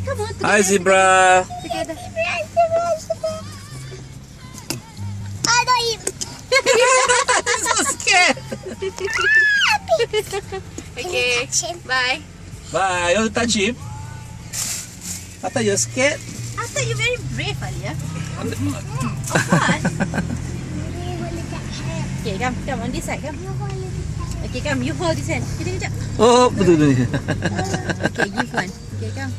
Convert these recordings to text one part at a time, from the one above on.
Come on. Hi, zebra. Together. So scared. Okay. Bye. Bye. You want to touch him? I thought you're scared. I thought you're very brave, Alia. Of course. Okay, come on this side, come. Okay, come. You hold this hand. Kejap. Oh, betul ni. Okay, give one. Okay, come.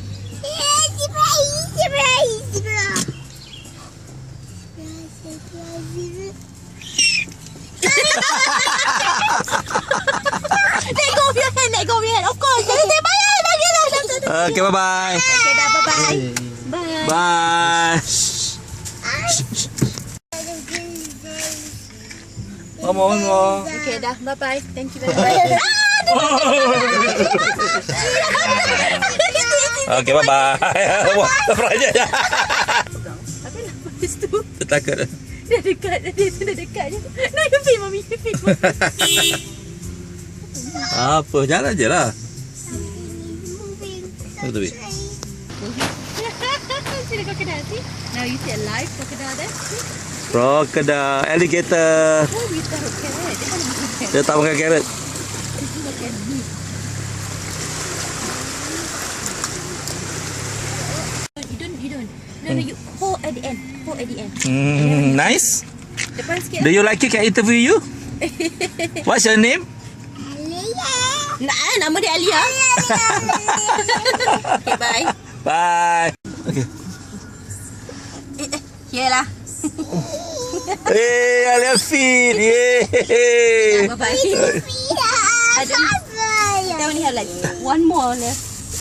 Let go of your hand. Let go of your hand. Of course. Okay, bye-bye. Okay, dah. Bye-bye. Bye. Bye. One more. Okay, dah. Bye-bye. Thank you very much. Okay, bye-bye. Wah, terperanjat je. Apa nak buat tu? Takut. Dah dekat. Dah dekat je. No, you film, Mami. You film. Apa? Jalan je lah. Betul. See the crocodile, see? Now you see a live crocodile there. Crocodile, alligator. Oh, we taruh carrot. Dia kan makan carrot. Dia tak makan carrot. Dia makan meat. You don't. No, you hold at the end. Hold at the end. Nice. Depan sikit. Do you like it? Can I interview you? What's your name? Nah, nama dia Alia. Okay, bye. Bye. Okay. Here lah. Hey, Alia feed. Yay. Bye-bye. I only have like one more left.